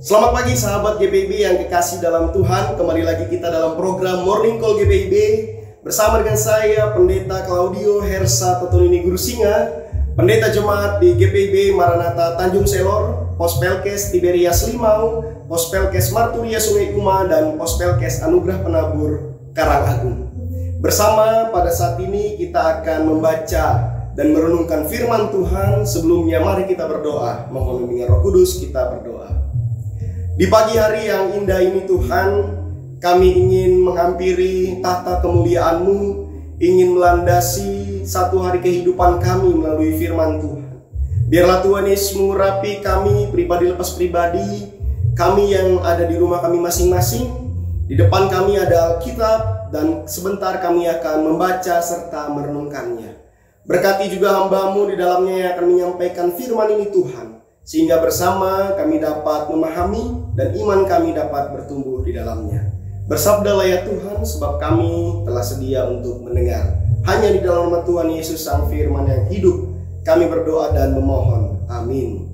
Selamat pagi sahabat GPIB yang kekasih dalam Tuhan. Kembali lagi kita dalam program Morning Call GPIB bersama dengan saya Pendeta Claudio Hersa Totonini Guru Singa, Pendeta Jemaat di GPIB Maranatha Tanjung Selor, Pospelkes Tiberias Limau, Pospelkes Marturia Sungai Uma, dan Pospelkes Anugerah Penabur Karangagung. Bersama pada saat ini kita akan membaca dan merenungkan firman Tuhan. Sebelumnya mari kita berdoa. Mohon bimbingan Roh Kudus, kita berdoa. Di pagi hari yang indah ini Tuhan, kami ingin menghampiri tahta kemuliaan-Mu, ingin melandasi satu hari kehidupan kami melalui firman Tuhan. Biarlah Tuhan Yesus mengurapi kami, pribadi lepas pribadi, kami yang ada di rumah kami masing-masing. Di depan kami ada Alkitab, dan sebentar kami akan membaca serta merenungkannya. Berkati juga hamba-Mu di dalamnya yang akan menyampaikan firman ini Tuhan, sehingga bersama kami dapat memahami dan iman kami dapat bertumbuh di dalamnya. Bersabdalah ya Tuhan, sebab kami telah sedia untuk mendengar. Hanya di dalam nama Tuhan Yesus Sang Firman yang hidup, kami berdoa dan memohon. Amin.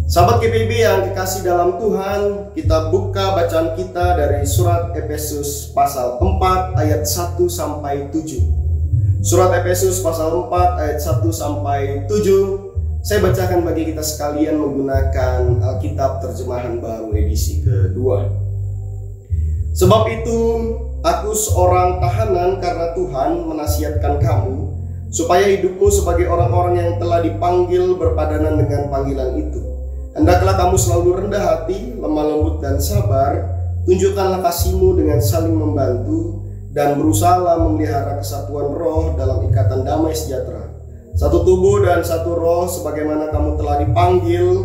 Sahabat GPIB yang kekasih dalam Tuhan, kita buka bacaan kita dari surat Efesus pasal 4 ayat 1 sampai 7. Surat Efesus pasal 4 ayat 1 sampai 7. Saya bacakan bagi kita sekalian menggunakan Alkitab terjemahan baru edisi kedua. Sebab itu, aku seorang tahanan karena Tuhan menasihatkan kamu, supaya hidupmu sebagai orang-orang yang telah dipanggil berpadanan dengan panggilan itu. Hendaklah kamu selalu rendah hati, lemah lembut dan sabar. Tunjukkanlah kasihmu dengan saling membantu, dan berusahalah memelihara kesatuan roh dalam ikatan damai sejahtera. Satu tubuh dan satu roh, sebagaimana kamu telah dipanggil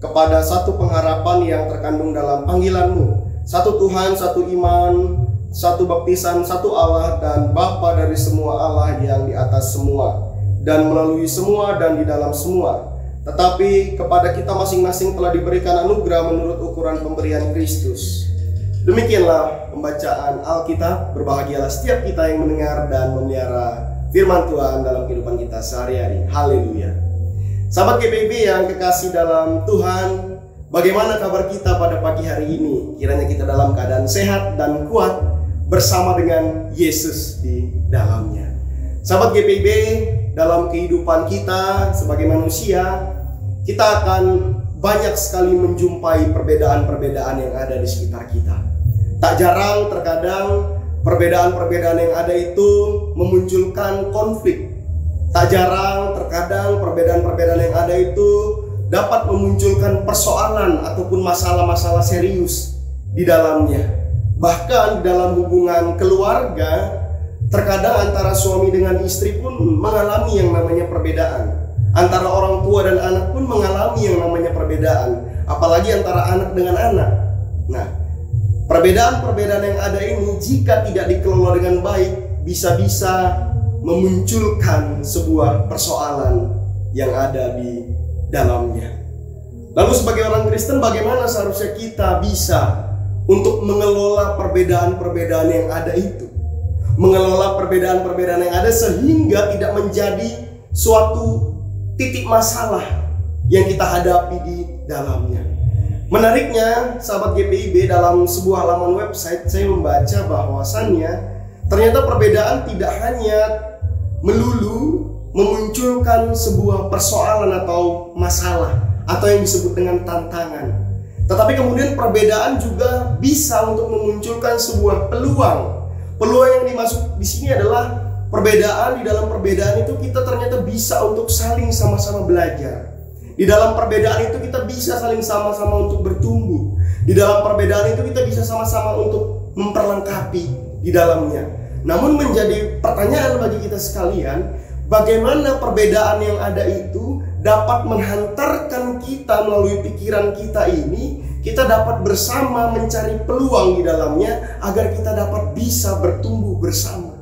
kepada satu pengharapan yang terkandung dalam panggilanmu. Satu Tuhan, satu iman, satu baptisan, satu Allah dan Bapa dari semua Allah yang di atas semua, dan melalui semua dan di dalam semua. Tetapi kepada kita masing-masing telah diberikan anugerah menurut ukuran pemberian Kristus. Demikianlah pembacaan Alkitab. Berbahagialah setiap kita yang mendengar dan memelihara firman Tuhan dalam kehidupan kita sehari-hari. Haleluya. Sahabat GPIB yang kekasih dalam Tuhan, bagaimana kabar kita pada pagi hari ini? Kiranya kita dalam keadaan sehat dan kuat bersama dengan Yesus di dalamnya. Sahabat GPIB, dalam kehidupan kita sebagai manusia, kita akan banyak sekali menjumpai perbedaan-perbedaan yang ada di sekitar kita. Tak jarang terkadang perbedaan-perbedaan yang ada itu memunculkan konflik. Tak jarang terkadang perbedaan-perbedaan yang ada itu dapat memunculkan persoalan ataupun masalah-masalah serius di dalamnya. Bahkan di dalam hubungan keluarga, terkadang antara suami dengan istri pun mengalami yang namanya perbedaan. Antara orang tua dan anak pun mengalami yang namanya perbedaan. Apalagi antara anak dengan anak. Nah, perbedaan-perbedaan yang ada ini jika tidak dikelola dengan baik, bisa-bisa memunculkan sebuah persoalan yang ada di dalamnya. Lalu sebagai orang Kristen, bagaimana seharusnya kita bisa untuk mengelola perbedaan-perbedaan yang ada itu? Mengelola perbedaan-perbedaan yang ada sehingga tidak menjadi suatu titik masalah yang kita hadapi di dalamnya. Menariknya, sahabat GPIB, dalam sebuah halaman website saya membaca bahwasannya ternyata perbedaan tidak hanya melulu memunculkan sebuah persoalan atau masalah atau yang disebut dengan tantangan, tetapi kemudian perbedaan juga bisa untuk memunculkan sebuah peluang. Peluang yang dimaksud di sini adalah perbedaan. Di dalam perbedaan itu kita ternyata bisa untuk saling sama-sama belajar. Di dalam perbedaan itu kita bisa saling sama-sama untuk bertumbuh. Di dalam perbedaan itu kita bisa sama-sama untuk memperlengkapi di dalamnya. Namun menjadi pertanyaan bagi kita sekalian, bagaimana perbedaan yang ada itu dapat menghantarkan kita melalui pikiran kita ini, kita dapat bersama mencari peluang di dalamnya agar kita dapat bisa bertumbuh bersama.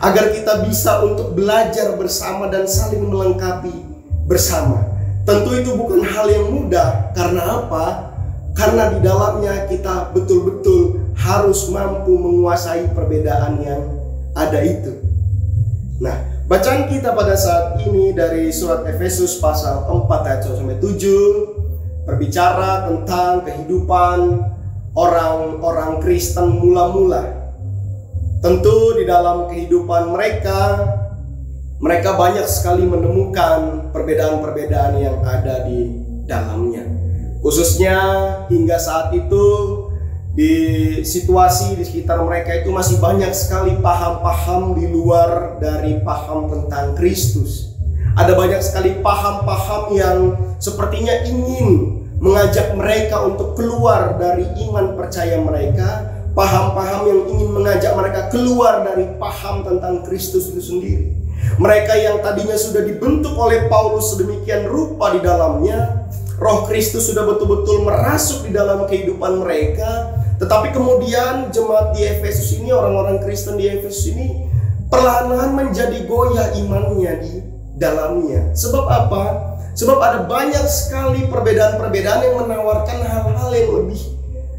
Agar kita bisa untuk belajar bersama dan saling melengkapi bersama. Tentu itu bukan hal yang mudah. Karena apa? Karena di dalamnya kita betul-betul harus mampu menguasai perbedaan yang ada itu. Nah, bacaan kita pada saat ini dari surat Efesus pasal 4 ayat 1-7 berbicara tentang kehidupan orang-orang Kristen mula-mula. Tentu di dalam kehidupan mereka banyak sekali menemukan perbedaan-perbedaan yang ada di dalamnya. Khususnya hingga saat itu di situasi di sekitar mereka itu masih banyak sekali paham-paham di luar dari paham tentang Kristus. Ada banyak sekali paham-paham yang sepertinya ingin mengajak mereka untuk keluar dari iman percaya mereka, paham-paham yang ingin mengajak mereka keluar dari paham tentang Kristus itu sendiri. Mereka yang tadinya sudah dibentuk oleh Paulus sedemikian rupa di dalamnya, Roh Kristus sudah betul-betul merasuk di dalam kehidupan mereka. Tetapi kemudian jemaat di Efesus ini, orang-orang Kristen di Efesus ini perlahan-lahan menjadi goyah imannya di dalamnya. Sebab apa? Sebab ada banyak sekali perbedaan-perbedaan yang menawarkan hal-hal yang lebih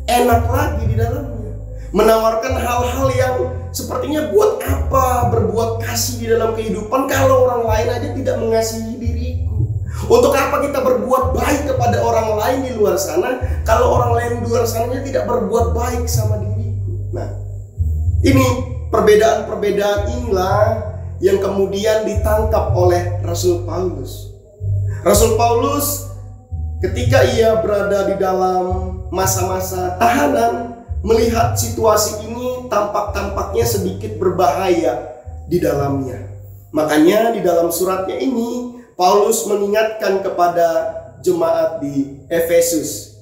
enak lagi di dalamnya. Menawarkan hal-hal yang sepertinya buat apa berbuat kasih di dalam kehidupan kalau orang lain aja tidak mengasihi diriku. Untuk apa kita berbuat baik kepada orang lain di luar sana kalau orang lain di luar sana tidak berbuat baik sama diriku. Nah, ini perbedaan-perbedaan inilah yang kemudian ditangkap oleh Rasul Paulus. Rasul Paulus ketika ia berada di dalam masa-masa tahanan, melihat situasi ini tampak-tampaknya sedikit berbahaya di dalamnya. Makanya di dalam suratnya ini Paulus mengingatkan kepada jemaat di Efesus.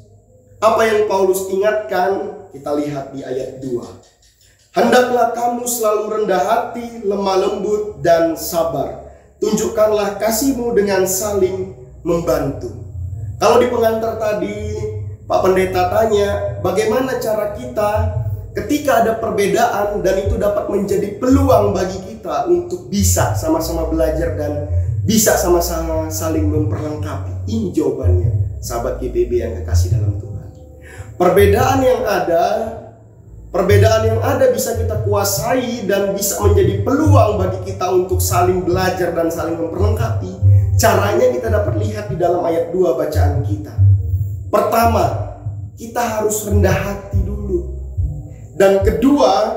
Apa yang Paulus ingatkan? Kita lihat di ayat 2. Hendaklah kamu selalu rendah hati, lemah lembut, dan sabar. Tunjukkanlah kasihmu dengan saling membantu. Kalau di pengantar tadi Pak Pendeta tanya, bagaimana cara kita ketika ada perbedaan dan itu dapat menjadi peluang bagi kita untuk bisa sama-sama belajar dan bisa sama-sama saling memperlengkapi. Ini jawabannya, sahabat GPB yang kekasih dalam Tuhan. Perbedaan yang ada bisa kita kuasai dan bisa menjadi peluang bagi kita untuk saling belajar dan saling memperlengkapi. Caranya kita dapat lihat di dalam ayat 2 bacaan kita. Pertama, kita harus rendah hati dulu. Dan kedua,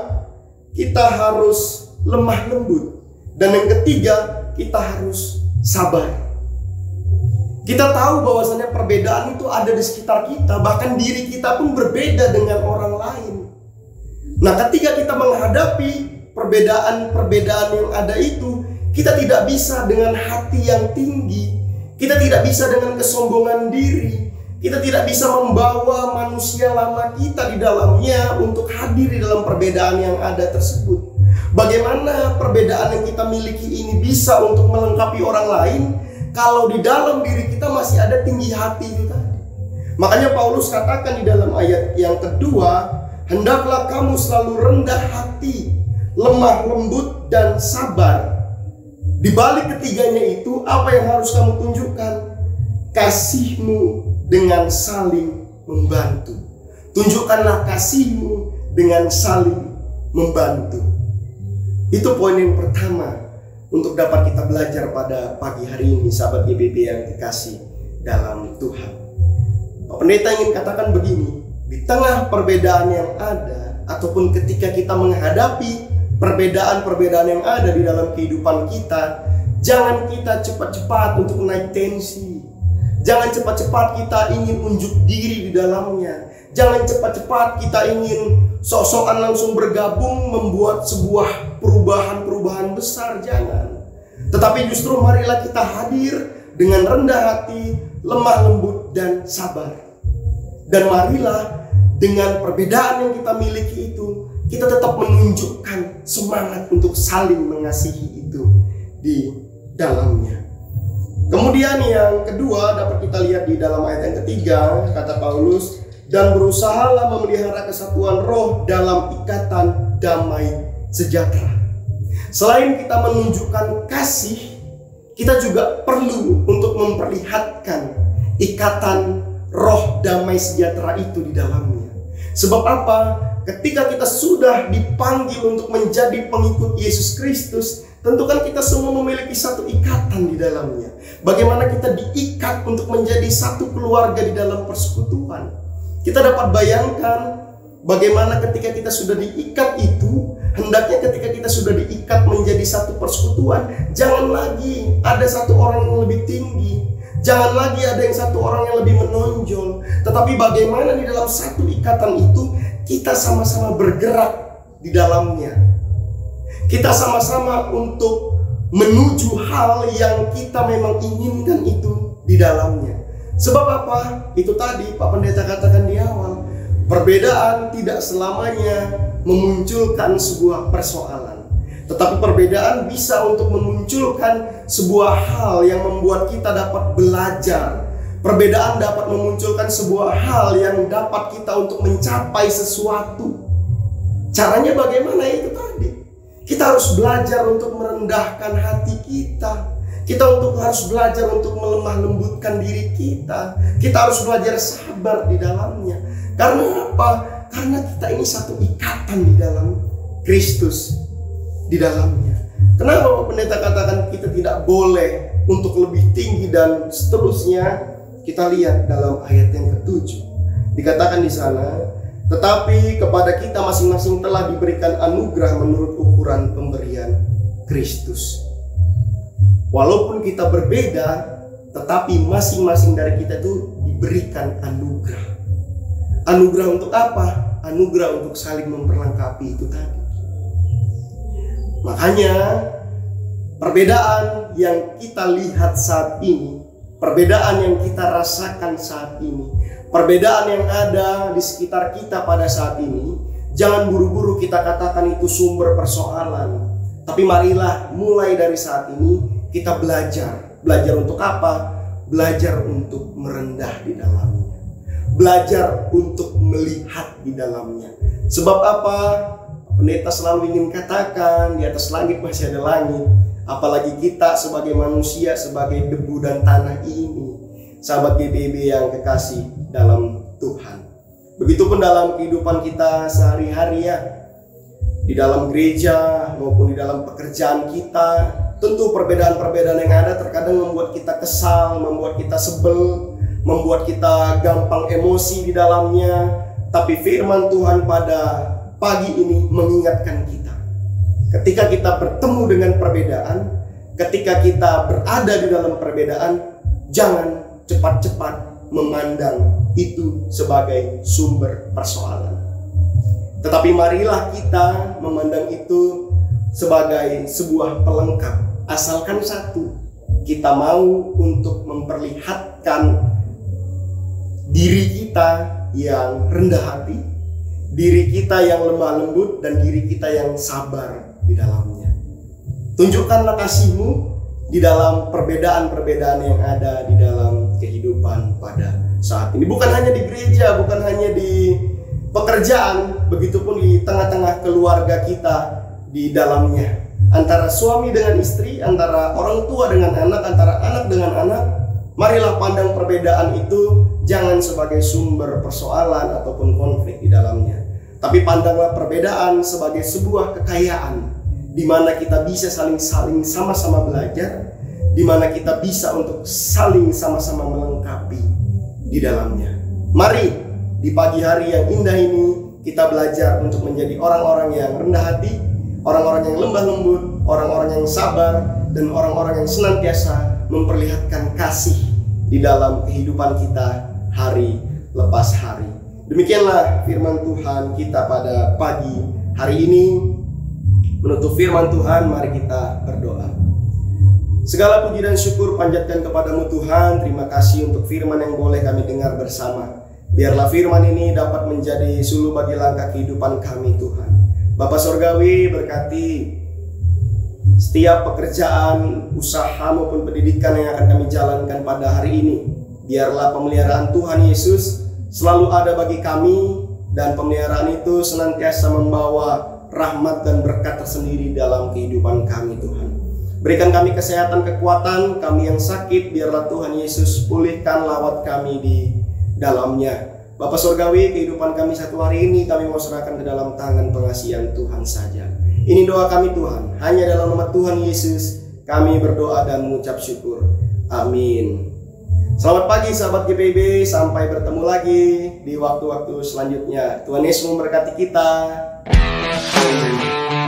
kita harus lemah lembut. Dan yang ketiga, kita harus sabar. Kita tahu bahwasanya perbedaan itu ada di sekitar kita, bahkan diri kita pun berbeda dengan orang lain. Nah, ketika kita menghadapi perbedaan-perbedaan yang ada itu, kita tidak bisa dengan hati yang tinggi, kita tidak bisa dengan kesombongan diri, kita tidak bisa membawa manusia lama kita di dalamnya untuk hadir di dalam perbedaan yang ada tersebut. Bagaimana perbedaan yang kita miliki ini bisa untuk melengkapi orang lain kalau di dalam diri kita masih ada tinggi hati itu tadi. Makanya Paulus katakan di dalam ayat yang kedua, hendaklah kamu selalu rendah hati, lemah lembut, dan sabar. Di balik ketiganya itu, apa yang harus kamu tunjukkan? Kasihmu dengan saling membantu. Tunjukkanlah kasihmu dengan saling membantu. Itu poin yang pertama untuk dapat kita belajar pada pagi hari ini, sahabat GBB yang dikasih dalam Tuhan. Pak Pendeta ingin katakan begini, di tengah perbedaan yang ada, ataupun ketika kita menghadapi perbedaan-perbedaan yang ada di dalam kehidupan kita, jangan kita cepat-cepat untuk naik tensi. Jangan cepat-cepat kita ingin unjuk diri di dalamnya. Jangan cepat-cepat kita ingin sok-sokan langsung bergabung membuat sebuah perubahan-perubahan besar, jangan. Tetapi justru marilah kita hadir dengan rendah hati, lemah lembut, dan sabar. Dan marilah dengan perbedaan yang kita miliki itu, kita tetap menunjukkan semangat untuk saling mengasihi itu di dalamnya. Kemudian yang kedua dapat kita lihat di dalam ayat yang ketiga, kata Paulus, dan berusahalah memelihara kesatuan roh dalam ikatan damai sejahtera. Selain kita menunjukkan kasih, kita juga perlu untuk memperlihatkan ikatan roh damai sejahtera itu di dalamnya. Sebab apa? Ketika kita sudah dipanggil untuk menjadi pengikut Yesus Kristus, tentu kan kita semua memiliki satu ikatan di dalamnya. Bagaimana kita diikat untuk menjadi satu keluarga di dalam persekutuan. Kita dapat bayangkan bagaimana ketika kita sudah diikat itu, hendaknya ketika kita sudah diikat menjadi satu persekutuan, jangan lagi ada satu orang yang lebih tinggi, jangan lagi ada yang satu orang yang lebih menonjol, tetapi bagaimana di dalam satu ikatan itu kita sama-sama bergerak di dalamnya. Kita sama-sama untuk menuju hal yang kita memang inginkan itu di dalamnya. Sebab apa? Itu tadi Pak Pendeta katakan di awal, perbedaan tidak selamanya memunculkan sebuah persoalan, tetapi perbedaan bisa untuk memunculkan sebuah hal yang membuat kita dapat belajar. Perbedaan dapat memunculkan sebuah hal yang dapat kita untuk mencapai sesuatu. Caranya bagaimana? Itu tadi. Kita harus belajar untuk merendahkan hati kita. Kita harus belajar untuk melemah lembutkan diri kita. Kita harus belajar sabar di dalamnya. Karena apa? Karena kita ini satu ikatan di dalam Kristus di dalamnya. Kenapa Pak Pendeta katakan kita tidak boleh untuk lebih tinggi dan seterusnya? Kita lihat dalam ayat yang ke-7. Dikatakan di sana, tetapi kepada kita masing-masing telah diberikan anugerah menurut ukuran pemberian Kristus. Walaupun kita berbeda, tetapi masing-masing dari kita itu diberikan anugerah. Anugerah untuk apa? Anugerah untuk saling memperlengkapi itu tadi. Makanya perbedaan yang kita lihat saat ini, perbedaan yang kita rasakan saat ini, perbedaan yang ada di sekitar kita pada saat ini, jangan buru-buru kita katakan itu sumber persoalan. Tapi marilah mulai dari saat ini kita belajar. Belajar untuk apa? Belajar untuk merendah di dalamnya. Belajar untuk melihat di dalamnya. Sebab apa? Pendeta selalu ingin katakan, di atas langit masih ada langit. Apalagi kita sebagai manusia, sebagai debu dan tanah ini, sahabat GBIB yang kekasih dalam Tuhan. Begitupun dalam kehidupan kita sehari-hari ya, di dalam gereja maupun di dalam pekerjaan kita. Tentu perbedaan-perbedaan yang ada terkadang membuat kita kesal, membuat kita sebel, membuat kita gampang emosi di dalamnya. Tapi firman Tuhan pada pagi ini mengingatkan kita, ketika kita bertemu dengan perbedaan, ketika kita berada di dalam perbedaan, jangan cepat-cepat memandang itu sebagai sumber persoalan. Tetapi marilah kita memandang itu sebagai sebuah pelengkap. Asalkan satu, kita mau untuk memperlihatkan diri kita yang rendah hati, diri kita yang lemah lembut, dan diri kita yang sabar di dalamnya. Tunjukkanlah kasih-Mu di dalam perbedaan-perbedaan yang ada di dalam kehidupan pada saat ini. Bukan hanya di gereja, bukan hanya di pekerjaan, begitupun di tengah-tengah keluarga kita di dalamnya. Antara suami dengan istri, antara orang tua dengan anak, antara anak dengan anak. Marilah pandang perbedaan itu jangan sebagai sumber persoalan ataupun konflik di dalamnya. Tapi pandanglah perbedaan sebagai sebuah kekayaan, di mana kita bisa saling sama-sama belajar, di mana kita bisa untuk saling sama-sama melengkapi di dalamnya. Mari di pagi hari yang indah ini kita belajar untuk menjadi orang-orang yang rendah hati, orang-orang yang lembah lembut, orang-orang yang sabar, dan orang-orang yang senantiasa memperlihatkan kasih di dalam kehidupan kita hari lepas hari. Demikianlah firman Tuhan kita pada pagi hari ini. Menutup firman Tuhan, mari kita berdoa. Segala puji dan syukur panjatkan kepadamu Tuhan. Terima kasih untuk firman yang boleh kami dengar bersama. Biarlah firman ini dapat menjadi suluh bagi langkah kehidupan kami Tuhan. Bapa Sorgawi, berkati setiap pekerjaan, usaha maupun pendidikan yang akan kami jalankan pada hari ini. Biarlah pemeliharaan Tuhan Yesus selalu ada bagi kami, dan pemeliharaan itu senantiasa membawa rahmat dan berkat tersendiri dalam kehidupan kami Tuhan. Berikan kami kesehatan, kekuatan, kami yang sakit, biarlah Tuhan Yesus pulihkan lawat kami di dalamnya. Bapa Surgawi, kehidupan kami satu hari ini kami mau serahkan ke dalam tangan pengasihan Tuhan saja. Ini doa kami Tuhan, hanya dalam nama Tuhan Yesus kami berdoa dan mengucap syukur. Amin. Selamat pagi sahabat GPIB, sampai bertemu lagi di waktu-waktu selanjutnya. Tuhan Yesus memberkati kita. Amin.